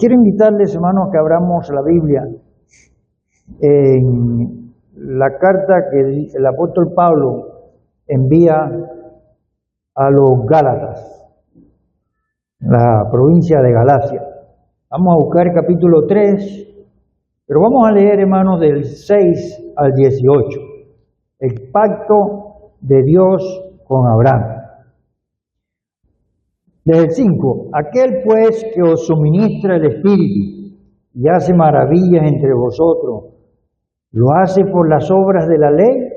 Quiero invitarles, hermanos, a que abramos la Biblia en la carta que el apóstol Pablo envía a los Gálatas, la provincia de Galacia. Vamos a buscar el capítulo 3, pero vamos a leer, hermanos, del 6 al 18, el pacto de Dios con Abraham. Desde el 5, aquel pues que os suministra el Espíritu y hace maravillas entre vosotros, ¿lo hace por las obras de la ley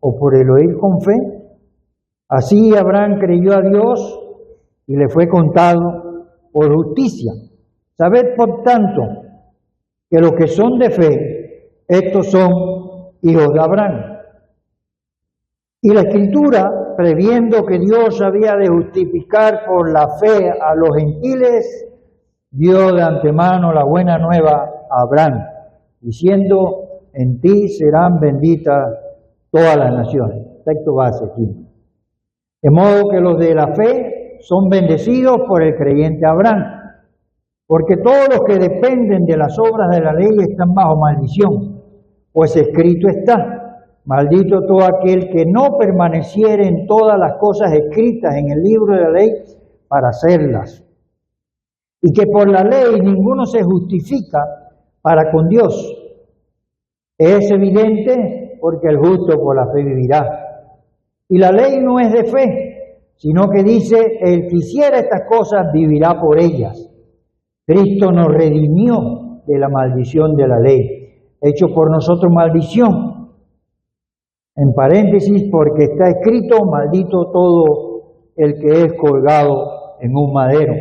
o por el oír con fe? Así Abraham creyó a Dios y le fue contado por justicia. Sabed, por tanto, que los que son de fe, estos son hijos de Abraham. Y la Escritura, previendo que Dios había de justificar por la fe a los gentiles, dio de antemano la buena nueva a Abraham, diciendo: en ti serán benditas todas las naciones. Texto base aquí. De modo que los de la fe son bendecidos por el creyente Abraham, porque todos los que dependen de las obras de la ley están bajo maldición, pues escrito está: maldito todo aquel que no permaneciere en todas las cosas escritas en el libro de la ley para hacerlas. Y que por la ley ninguno se justifica para con Dios. Es evidente, porque el justo por la fe vivirá. Y la ley no es de fe, sino que dice: el que hiciera estas cosas vivirá por ellas. Cristo nos redimió de la maldición de la ley, hecho por nosotros maldición. En paréntesis, porque está escrito: maldito todo el que es colgado en un madero.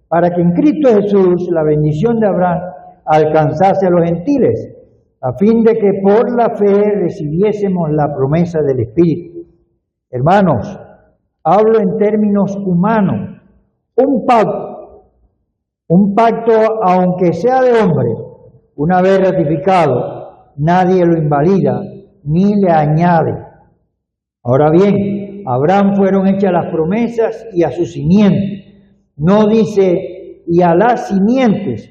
Para que en Cristo Jesús la bendición de Abraham alcanzase a los gentiles, a fin de que por la fe recibiésemos la promesa del Espíritu. Hermanos, hablo en términos humanos. Un pacto, aunque sea de hombre, una vez ratificado, nadie lo invalida ni le añade. Ahora bien, a Abraham fueron hechas las promesas y a su simiente. No dice y a las simientes,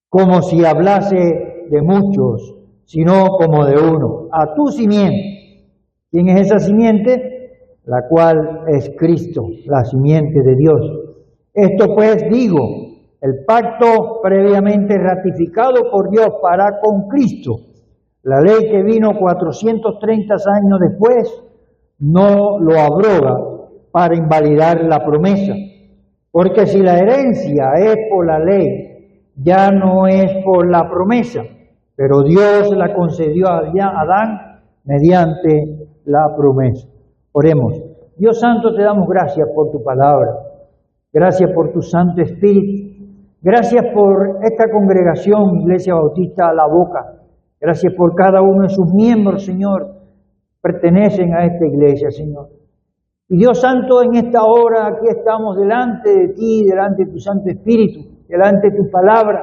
como si hablase de muchos, sino como de uno, a tu simiente. ¿Quién es esa simiente? La cual es Cristo, la simiente de Dios. Esto pues digo, el pacto previamente ratificado por Dios para con Cristo, la ley que vino 430 años después, no lo abroga para invalidar la promesa. Porque si la herencia es por la ley, ya no es por la promesa, pero Dios la concedió a Adán mediante la promesa. Oremos. Dios Santo, te damos gracias por tu palabra, gracias por tu Santo Espíritu, gracias por esta congregación, Iglesia Bautista La Boca. Gracias por cada uno de sus miembros, Señor, pertenecen a esta iglesia, Señor. Y Dios Santo, en esta hora aquí estamos delante de ti, delante de tu Santo Espíritu, delante de tu palabra,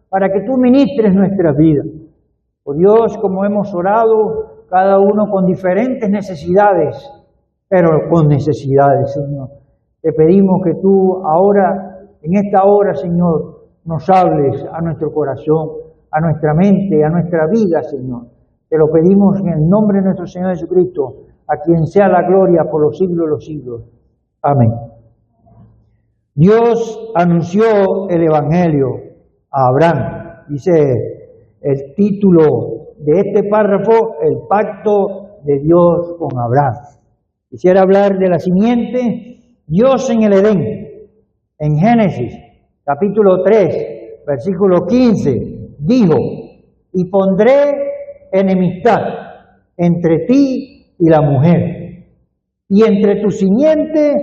para que tú ministres nuestras vidas. Oh Dios, como hemos orado, cada uno con diferentes necesidades, pero con necesidades, Señor. Te pedimos que tú ahora, en esta hora, Señor, nos hables a nuestro corazón, a nuestra mente, a nuestra vida, Señor. Te lo pedimos en el nombre de nuestro Señor Jesucristo, a quien sea la gloria por los siglos de los siglos. Amén. Dios anunció el Evangelio a Abraham. Dice el título de este párrafo: el pacto de Dios con Abraham. Quisiera hablar de la simiente. Dios en el Edén, en Génesis, capítulo 3, versículo 15, dijo: y pondré enemistad entre ti y la mujer, y entre tu simiente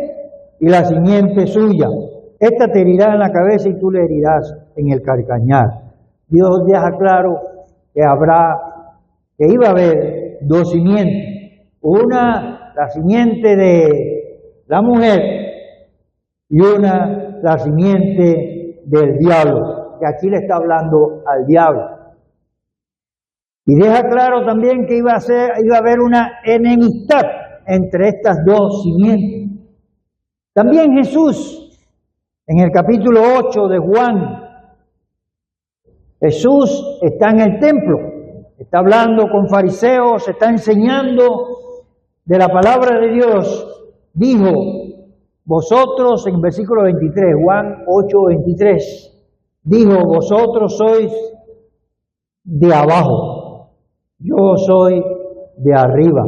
y la simiente suya. Esta te herirá en la cabeza y tú le herirás en el calcañar. Dios deja claro que iba a haber dos simientes. Una, la simiente de la mujer, y una, la simiente del diablo, que aquí le está hablando al diablo. Y deja claro también que iba a haber una enemistad entre estas dos simientes. También Jesús, en el capítulo 8 de Juan, Jesús está en el templo, está hablando con fariseos, está enseñando de la palabra de Dios. Dijo, vosotros, en versículo 23, Juan 8:23, dijo, vosotros sois de abajo, yo soy de arriba.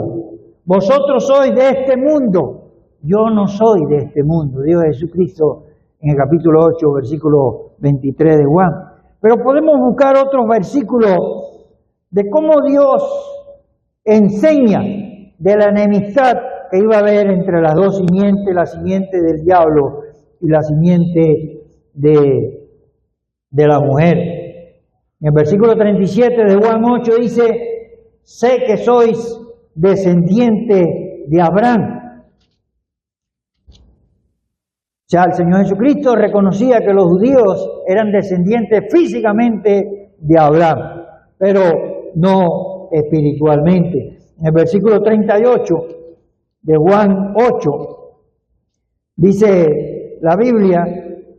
Vosotros sois de este mundo, yo no soy de este mundo, dijo Jesucristo en el capítulo 8, versículo 23 de Juan. Pero podemos buscar otros versículos de cómo Dios enseña de la enemistad que iba a haber entre las dos simientes, la simiente del diablo y la simiente de la mujer. En el versículo 37 de Juan 8 dice, sé que sois descendiente de Abraham. O sea, el Señor Jesucristo reconocía que los judíos eran descendientes físicamente de Abraham, pero no espiritualmente. En el versículo 38 de Juan 8 dice la Biblia,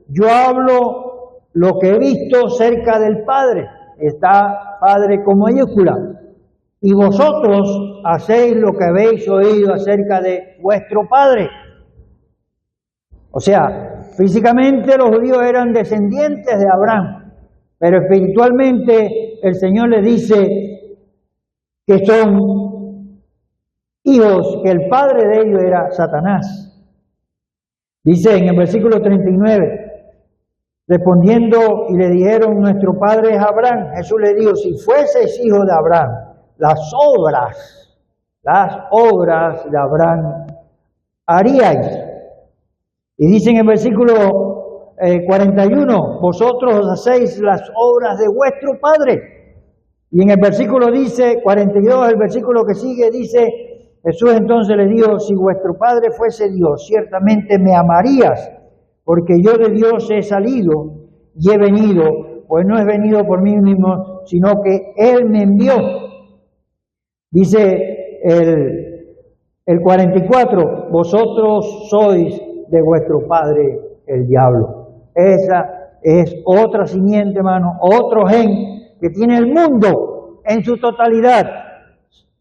yo hablo lo que he visto cerca del Padre, está Padre con mayúscula, y vosotros hacéis lo que habéis oído acerca de vuestro Padre. O sea, físicamente los judíos eran descendientes de Abraham, pero espiritualmente el Señor les dice que son hijos, que el padre de ellos era Satanás. Dice en el versículo 39, respondiendo y le dijeron, nuestro padre es Abraham. Jesús le dijo, si fueseis hijo de Abraham, las obras de Abraham haríais. Y dice en el versículo 41, vosotros hacéis las obras de vuestro padre. Y en el versículo dice, 42, el versículo que sigue, dice, Jesús entonces le dijo, si vuestro Padre fuese Dios, ciertamente me amarías, porque yo de Dios he salido y he venido, pues no he venido por mí mismo, sino que Él me envió. Dice el 44, vosotros sois de vuestro padre el diablo. Esa es otra simiente, hermano, otro gen que tiene el mundo en su totalidad.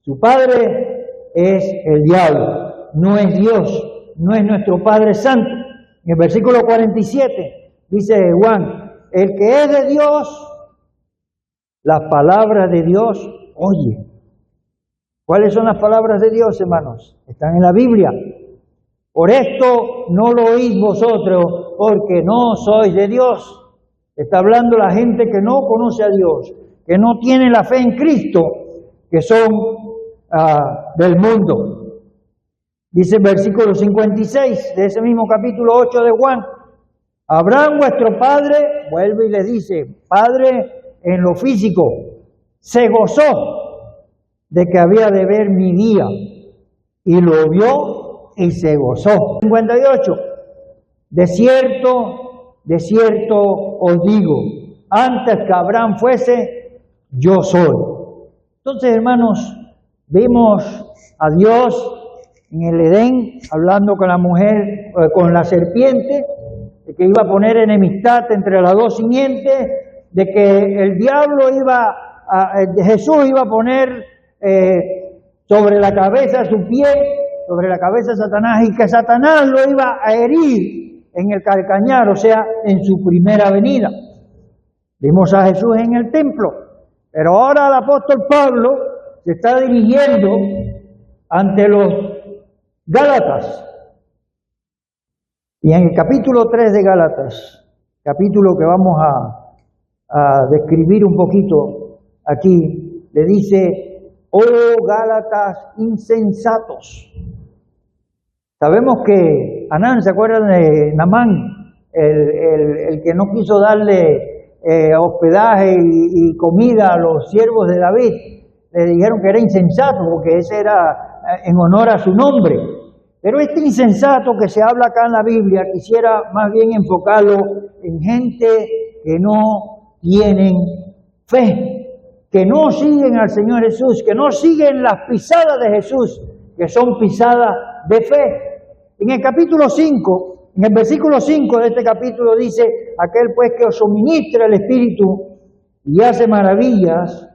Su padre es el diablo, no es Dios, no es nuestro Padre Santo. En el versículo 47 dice Juan, el que es de Dios, las palabras de Dios oye. ¿Cuáles son las palabras de Dios, hermanos? Están en la Biblia. Por esto no lo oís vosotros, porque no sois de Dios. Está hablando la gente que no conoce a Dios, que no tiene la fe en Cristo, que son del mundo. Dice el versículo 56 de ese mismo capítulo 8 de Juan, Abraham vuestro padre, vuelve y le dice, padre en lo físico, se gozó de que había de ver mi día, y lo vio y se gozó. 58, de cierto os digo, antes que Abraham fuese, yo soy. Entonces, hermanos, vimos a Dios en el Edén hablando con la mujer, con la serpiente, de que iba a poner enemistad entre las dos simientes, de que el diablo Jesús iba a poner sobre la cabeza su pie, sobre la cabeza de Satanás, y que Satanás lo iba a herir en el calcañar, o sea, en su primera venida. Vimos a Jesús en el templo, pero ahora el apóstol Pablo se está dirigiendo ante los Gálatas. Y en el capítulo 3 de Gálatas, capítulo que vamos a describir un poquito aquí, le dice, oh Gálatas insensatos. Sabemos que Anán, ¿se acuerdan de Namán? El que no quiso darle hospedaje y comida a los siervos de David. Le dijeron que era insensato porque ese era en honor a su nombre. Pero este insensato que se habla acá en la Biblia, quisiera más bien enfocarlo en gente que no tienen fe, que no siguen al Señor Jesús, que no siguen las pisadas de Jesús, que son pisadas de fe. En el capítulo 5, en el versículo 5 de este capítulo dice, aquel pues que os suministra el Espíritu y hace maravillas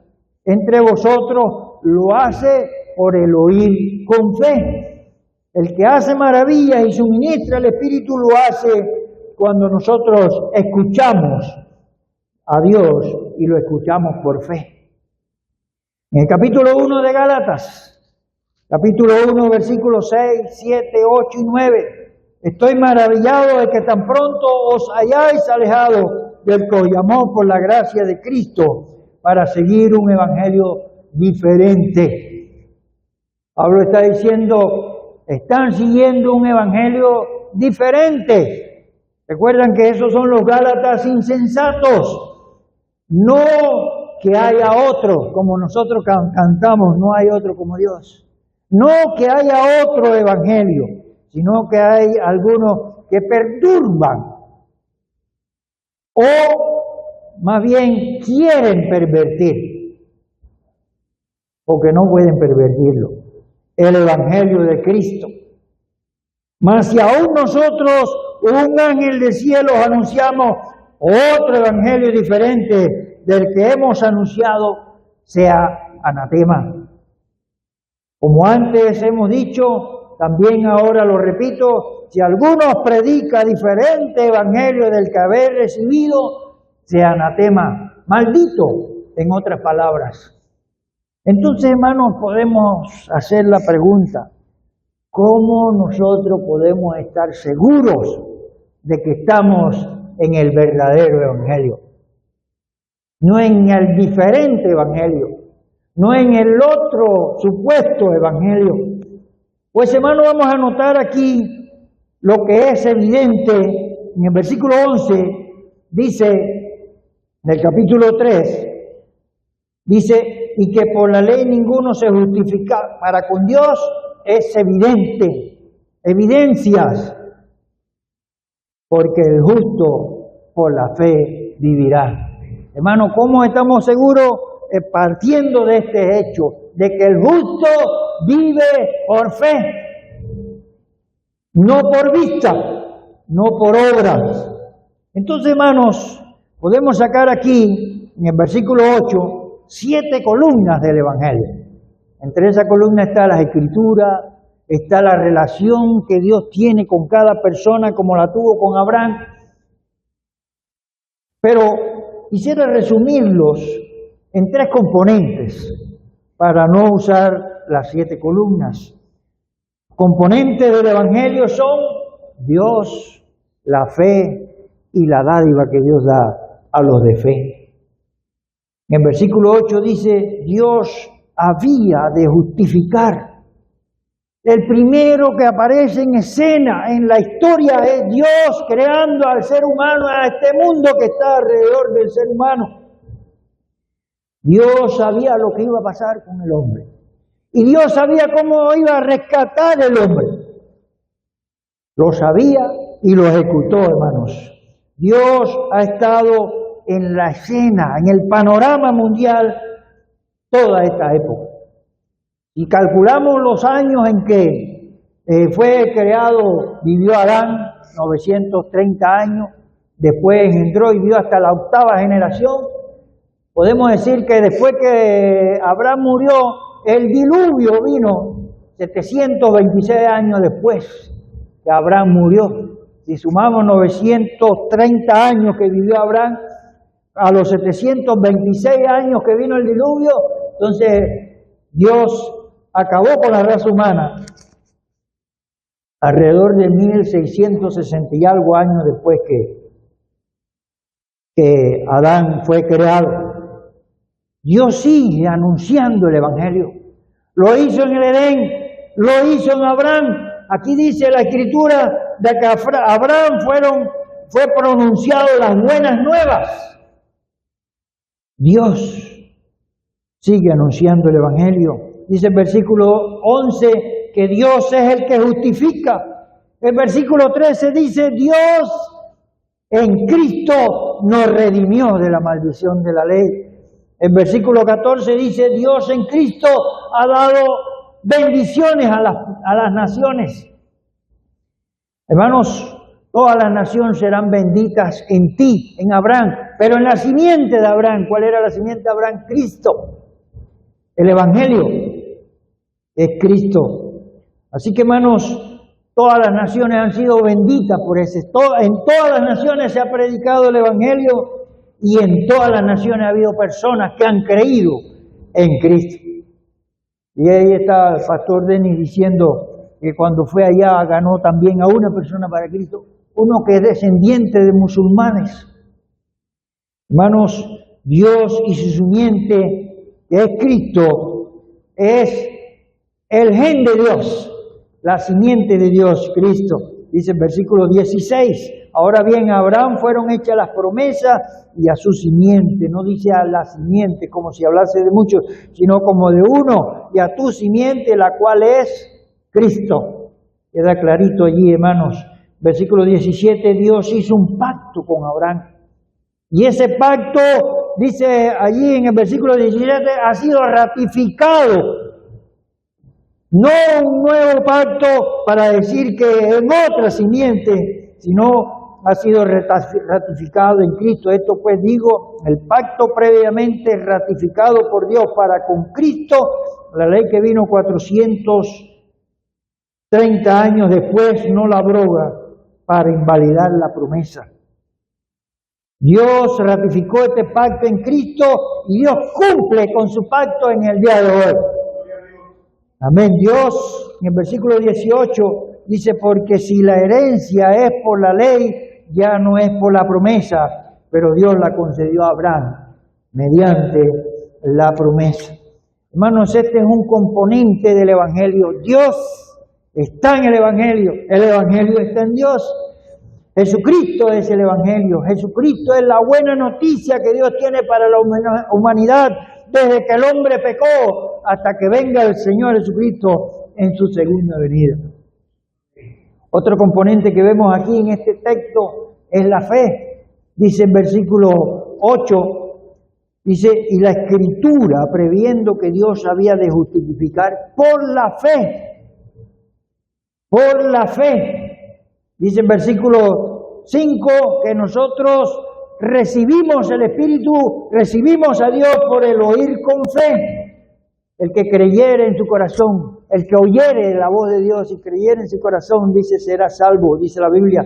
entre vosotros, lo hace por el oír con fe. El que hace maravillas y suministra el Espíritu lo hace cuando nosotros escuchamos a Dios y lo escuchamos por fe. En el capítulo 1 de Gálatas, capítulo 1, versículos 6, 7, 8 y 9. Estoy maravillado de que tan pronto os hayáis alejado del que os llamó por la gracia de Cristo para seguir un evangelio diferente. Pablo está diciendo, están siguiendo un evangelio diferente. Recuerdan que esos son los Gálatas insensatos. No que haya otro, como nosotros cantamos, no hay otro como Dios. No que haya otro evangelio, sino que hay algunos que perturban o más bien quieren pervertir, porque no pueden pervertirlo, el evangelio de Cristo. Mas si aún nosotros, un ángel del cielo, anunciamos otro evangelio diferente del que hemos anunciado, sea anatema. Como antes hemos dicho, también ahora lo repito, si alguno predica diferente evangelio del que habéis recibido, sea anatema, maldito, en otras palabras. Entonces, hermanos, podemos hacer la pregunta, ¿cómo nosotros podemos estar seguros de que estamos en el verdadero evangelio? No en el diferente evangelio, no en el otro supuesto evangelio. Pues, hermano, vamos a notar aquí lo que es evidente. En el versículo 11 dice, del capítulo 3, dice, y que por la ley ninguno se justifica. Para con Dios es evidente, evidencias, porque el justo por la fe vivirá. Hermano, ¿cómo estamos seguros? Partiendo de este hecho, de que el justo vive por fe, no por vista, no por obras. Entonces, hermanos, podemos sacar aquí, en el versículo 8, 7 columnas del Evangelio. Entre esas columnas está la Escritura, está la relación que Dios tiene con cada persona, como la tuvo con Abraham. Pero quisiera resumirlos en 3 componentes, para no usar las 7 columnas. Componentes del Evangelio son Dios, la fe y la dádiva que Dios da a los de fe. En el versículo 8 dice, Dios había de justificar. El primero que aparece en escena en la historia es Dios creando al ser humano, a este mundo que está alrededor del ser humano. Dios sabía lo que iba a pasar con el hombre. Y Dios sabía cómo iba a rescatar el hombre. Lo sabía y lo ejecutó, hermanos. Dios ha estado en la escena, en el panorama mundial, toda esta época. Y calculamos los años en que fue creado, vivió Adán, 930 años, después engendró y vivió hasta la 8ª generación. Podemos decir que después que Abraham murió, el diluvio vino 726 años después que Abraham murió. Si sumamos 930 años que vivió Abraham, a los 726 años que vino el diluvio, entonces Dios acabó con la raza humana alrededor de 1660 y algo años después que Adán fue creado. Dios sigue anunciando el Evangelio. Lo hizo en el Edén, lo hizo en Abraham. Aquí dice la Escritura de que a Abraham fue pronunciado las buenas nuevas. Dios sigue anunciando el Evangelio. Dice el versículo 11 que Dios es el que justifica. El versículo 13 dice Dios en Cristo nos redimió de la maldición de la ley. El versículo 14 dice Dios en Cristo ha dado bendiciones a las naciones. Hermanos, Todas las naciones serán benditas en ti, en Abraham. Pero en la simiente de Abraham, ¿cuál era la simiente de Abraham? Cristo. El Evangelio es Cristo. Así que, hermanos, todas las naciones han sido benditas por ese. En todas las naciones se ha predicado el Evangelio y en todas las naciones ha habido personas que han creído en Cristo. Y ahí está el pastor Denis diciendo que cuando fue allá ganó también a una persona para Cristo, uno que es descendiente de musulmanes. Hermanos, Dios y su simiente, que es Cristo, es el gen de Dios, la simiente de Dios, Cristo. Dice el versículo 16, ahora bien, a Abraham fueron hechas las promesas y a su simiente, no dice a la simiente como si hablase de muchos, sino como de uno, y a tu simiente, la cual es Cristo. Queda clarito allí, hermanos. Versículo 17, Dios hizo un pacto con Abraham. Y ese pacto, dice allí en el versículo 17, ha sido ratificado. No un nuevo pacto para decir que en otra simiente, sino ha sido ratificado en Cristo. Esto pues digo, el pacto previamente ratificado por Dios para con Cristo, la ley que vino 430 años después, no la abroga para invalidar la promesa. Dios ratificó este pacto en Cristo y Dios cumple con su pacto en el día de hoy. Amén. Dios, en el versículo 18, dice, porque si la herencia es por la ley, ya no es por la promesa, pero Dios la concedió a Abraham mediante la promesa. Hermanos, este es un componente del Evangelio. Dios está en el Evangelio está en Dios. Jesucristo es el Evangelio, Jesucristo es la buena noticia que Dios tiene para la humanidad desde que el hombre pecó hasta que venga el Señor Jesucristo en su segunda venida. Otro componente que vemos aquí en este texto es la fe. Dice en versículo 8, dice, y la Escritura, previendo que Dios había de justificar por la fe, dice en versículo 5 que nosotros recibimos el Espíritu, recibimos a Dios por el oír con fe. El que creyere en su corazón, el que oyere la voz de Dios y creyere en su corazón, dice, será salvo, dice la Biblia.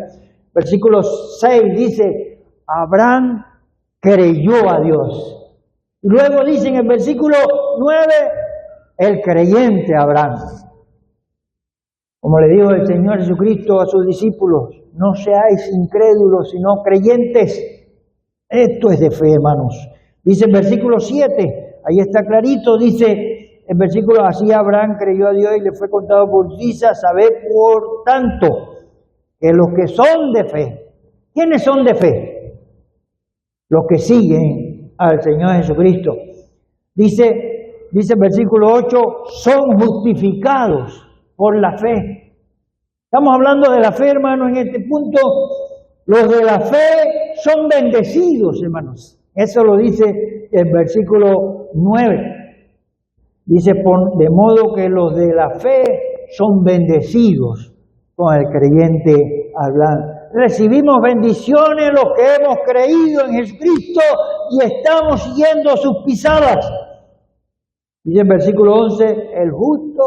Versículo 6 dice, Abraham creyó a Dios. Y luego dice en el versículo 9, el creyente Abraham. Como le dijo el Señor Jesucristo a sus discípulos, no seáis incrédulos, sino creyentes. Esto es de fe, hermanos. Dice el versículo 7, ahí está clarito, dice el versículo, así Abraham creyó a Dios y le fue contado por justicia. Sabed por tanto que los que son de fe, ¿quiénes son de fe? Los que siguen al Señor Jesucristo. Dice el versículo 8, son justificados por la fe. Estamos hablando de la fe, hermanos, en este punto. Los de la fe son bendecidos, hermanos. Eso lo dice el versículo 9. Dice, de modo que los de la fe son bendecidos con el creyente hablando. Recibimos bendiciones los que hemos creído en Jesucristo y estamos siguiendo sus pisadas. Dice el versículo 11, el justo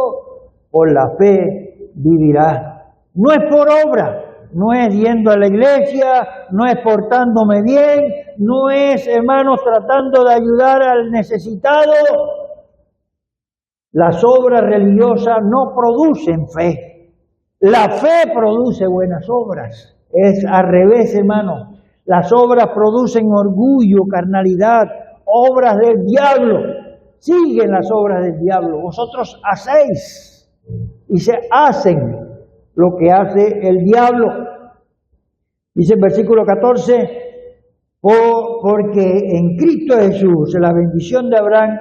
por la fe vivirá. No es por obra, no es yendo a la iglesia, no es portándome bien, no es, hermanos, tratando de ayudar al necesitado. Las obras religiosas no producen fe. La fe produce buenas obras. Es al revés, hermano. Las obras producen orgullo, carnalidad, obras del diablo. Siguen las obras del diablo. Vosotros hacéis y se hacen lo que hace el diablo. Dice el versículo 14, porque en Cristo Jesús la bendición de Abraham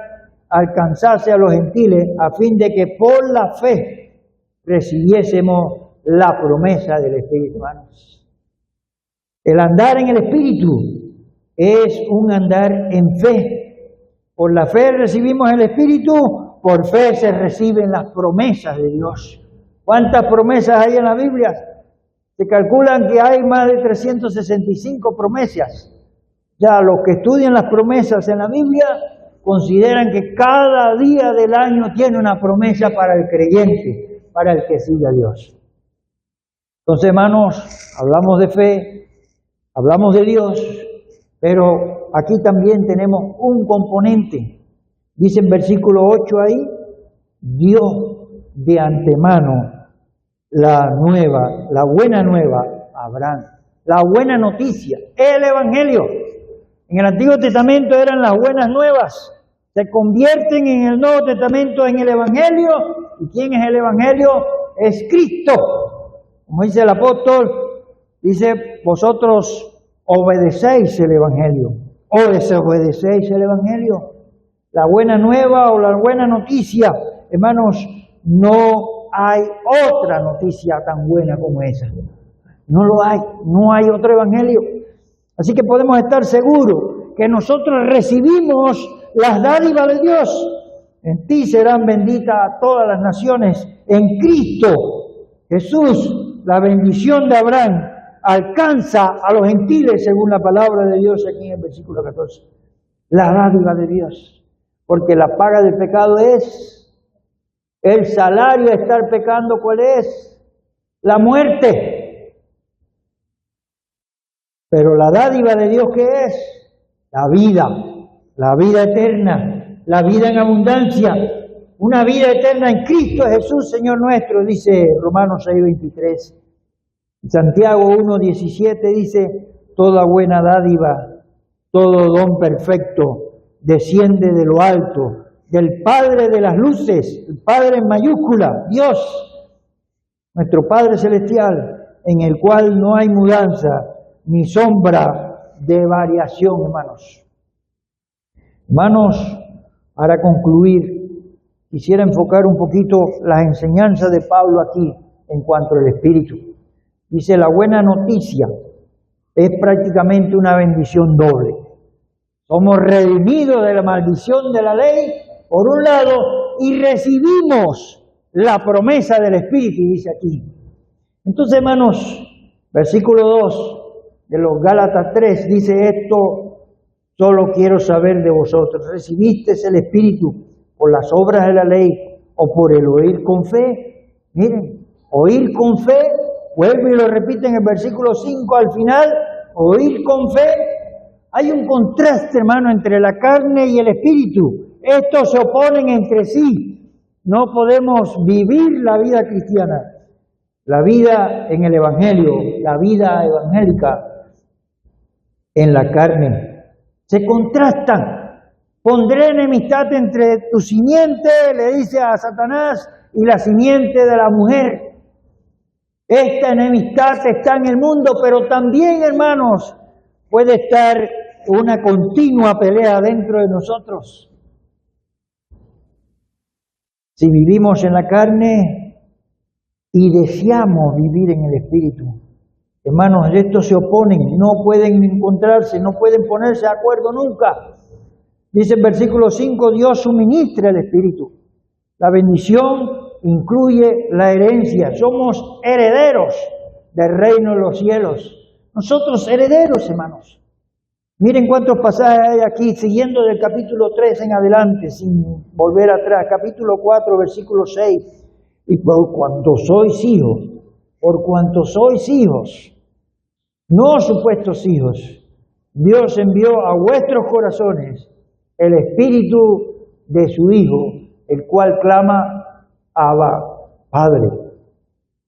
alcanzase a los gentiles a fin de que por la fe recibiésemos la promesa del Espíritu. Hermanos, el andar en el Espíritu es un andar en fe. Por la fe recibimos el Espíritu, por fe se reciben las promesas de Dios. ¿Cuántas promesas hay en la Biblia? Se calculan que hay más de 365 promesas. Ya los que estudian las promesas en la Biblia consideran que cada día del año tiene una promesa para el creyente, para el que sigue a Dios. Entonces, hermanos, hablamos de fe, hablamos de Dios, pero aquí también tenemos un componente. Dice en versículo 8 ahí, dio de antemano la buena nueva a Abraham. La buena noticia, el Evangelio. En el Antiguo Testamento eran las buenas nuevas. Se convierten en el Nuevo Testamento en el Evangelio. ¿Y quién es el Evangelio? Es Cristo. Como dice el apóstol, dice, vosotros obedecéis el Evangelio. O desobedecéis el Evangelio. La buena nueva o la buena noticia, hermanos, no hay otra noticia tan buena como esa. No lo hay, no hay otro evangelio. Así que podemos estar seguros que nosotros recibimos las dádivas de Dios. En ti serán benditas todas las naciones. En Cristo Jesús, la bendición de Abraham alcanza a los gentiles según la palabra de Dios aquí en el versículo 14. La dádiva de Dios. Porque la paga del pecado es... El salario de estar pecando, ¿cuál es? La muerte. Pero la dádiva de Dios, ¿qué es? La vida eterna, la vida en abundancia, una vida eterna en Cristo Jesús, Señor nuestro, dice Romanos 6:23. Santiago 1:17 dice, toda buena dádiva, todo don perfecto, desciende de lo alto, del Padre de las luces, el Padre en mayúscula, Dios, nuestro Padre celestial, en el cual no hay mudanza ni sombra de variación, hermanos. Hermanos, para concluir, quisiera enfocar un poquito las enseñanzas de Pablo aquí en cuanto al Espíritu. Dice, la buena noticia es prácticamente una bendición doble. Somos redimidos de la maldición de la ley, por un lado, y recibimos la promesa del Espíritu, dice aquí. Entonces, hermanos, versículo 2 de los Gálatas 3 dice esto, solo quiero saber de vosotros, ¿recibisteis el Espíritu por las obras de la ley o por el oír con fe? Miren, oír con fe, vuelve y lo repite en el versículo 5 al final, oír con fe. Hay un contraste, hermano, entre la carne y el Espíritu. Estos se oponen entre sí. No podemos vivir la vida cristiana, la vida en el Evangelio, la vida evangélica en la carne. Se contrastan. Pondré enemistad entre tu simiente, le dice a Satanás, y la simiente de la mujer. Esta enemistad está en el mundo, pero también, hermanos, puede estar una continua pelea dentro de nosotros. Si vivimos en la carne y deseamos vivir en el Espíritu, hermanos, estos se oponen, no pueden encontrarse, no pueden ponerse de acuerdo nunca. Dice en versículo 5, Dios suministra el Espíritu. La bendición incluye la herencia. Somos herederos del reino de los cielos. Nosotros herederos, hermanos. Miren cuántos pasajes hay aquí, siguiendo del capítulo 3 en adelante, sin volver atrás. Capítulo 4, versículo 6. Y por cuanto sois hijos, no supuestos hijos, Dios envió a vuestros corazones el Espíritu de su Hijo, el cual clama, Abba, Padre.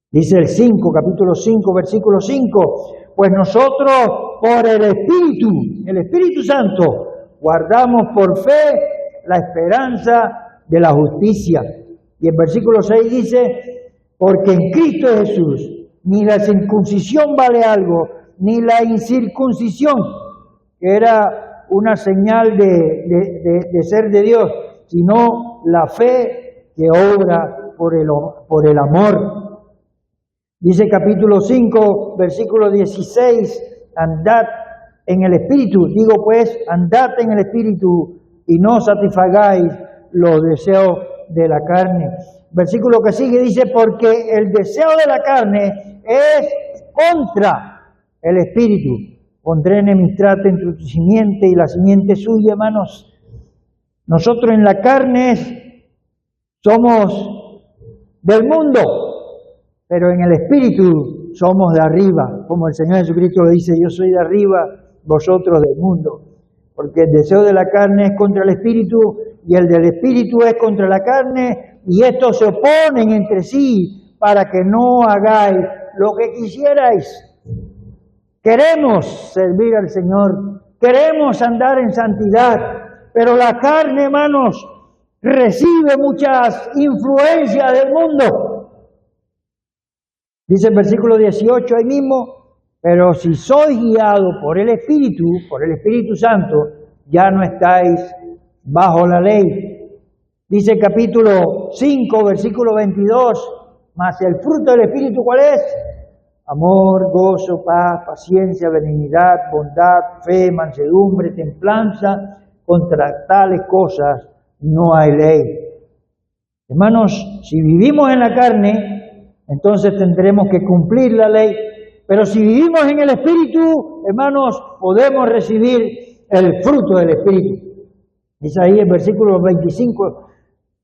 Dice el 5, capítulo 5, versículo 5. Pues nosotros, por el Espíritu Santo, guardamos por fe la esperanza de la justicia. Y el versículo 6 dice, porque en Cristo Jesús ni la circuncisión vale algo, ni la incircuncisión, que era una señal de ser de Dios, sino la fe que obra por el amor. Dice capítulo 5, versículo 16, andad en el Espíritu. Digo pues, andad en el Espíritu y no satisfagáis los deseos de la carne. Versículo que sigue dice, porque el deseo de la carne es contra el Espíritu. Pondré enemistad entre tu simiente y la simiente suya, hermanos. Nosotros en la carne somos del mundo, pero en el Espíritu somos de arriba. Como el Señor Jesucristo lo dice, yo soy de arriba, vosotros del mundo. Porque el deseo de la carne es contra el Espíritu y el del Espíritu es contra la carne, y estos se oponen entre sí para que no hagáis lo que quisierais. Queremos servir al Señor, queremos andar en santidad, pero la carne, hermanos, recibe muchas influencias del mundo. Dice el versículo 18 ahí mismo, pero si sois guiados por el Espíritu Santo, ya no estáis bajo la ley. Dice el capítulo 5, versículo 22, mas el fruto del Espíritu, ¿cuál es? Amor, gozo, paz, paciencia, benignidad, bondad, fe, mansedumbre, templanza. Contra tales cosas no hay ley. Hermanos, si vivimos en la carne, entonces tendremos que cumplir la ley. Pero si vivimos en el Espíritu, hermanos, podemos recibir el fruto del Espíritu. Dice ahí el versículo 25,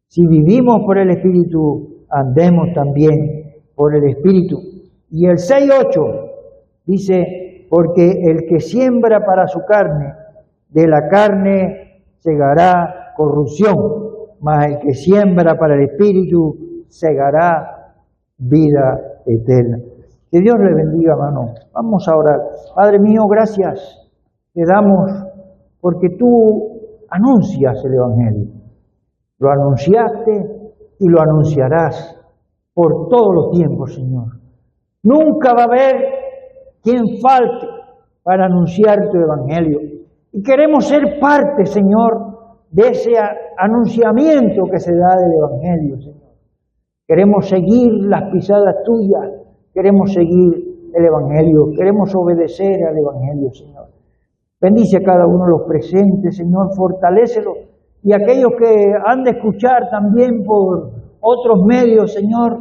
si vivimos por el Espíritu, andemos también por el Espíritu. Y el 6:8 dice, porque el que siembra para su carne, de la carne segará corrupción, mas el que siembra para el Espíritu segará vida eterna. Que Dios le bendiga, hermano. Vamos a orar. Padre mío, gracias te damos porque tú anuncias el Evangelio. Lo anunciaste y lo anunciarás por todos los tiempos, Señor. Nunca va a haber quien falte para anunciar tu Evangelio. Y queremos ser parte, Señor, de ese anunciamiento que se da del Evangelio, Señor. Queremos seguir las pisadas tuyas, queremos seguir el Evangelio, queremos obedecer al Evangelio, Señor. Bendice a cada uno de los presentes, Señor, fortalécelos. Y aquellos que han de escuchar también por otros medios, Señor,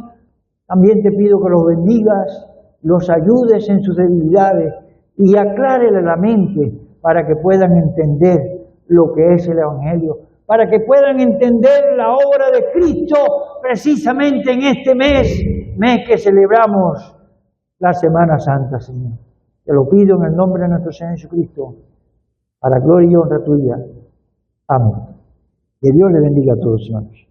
también te pido que los bendigas, los ayudes en sus debilidades y aclárele la mente para que puedan entender lo que es el Evangelio, para que puedan entender la obra de Cristo precisamente en este mes que celebramos la Semana Santa, Señor. Te lo pido en el nombre de nuestro Señor Jesucristo, para gloria y honra tuya. Amén. Que Dios le bendiga a todos, hermanos.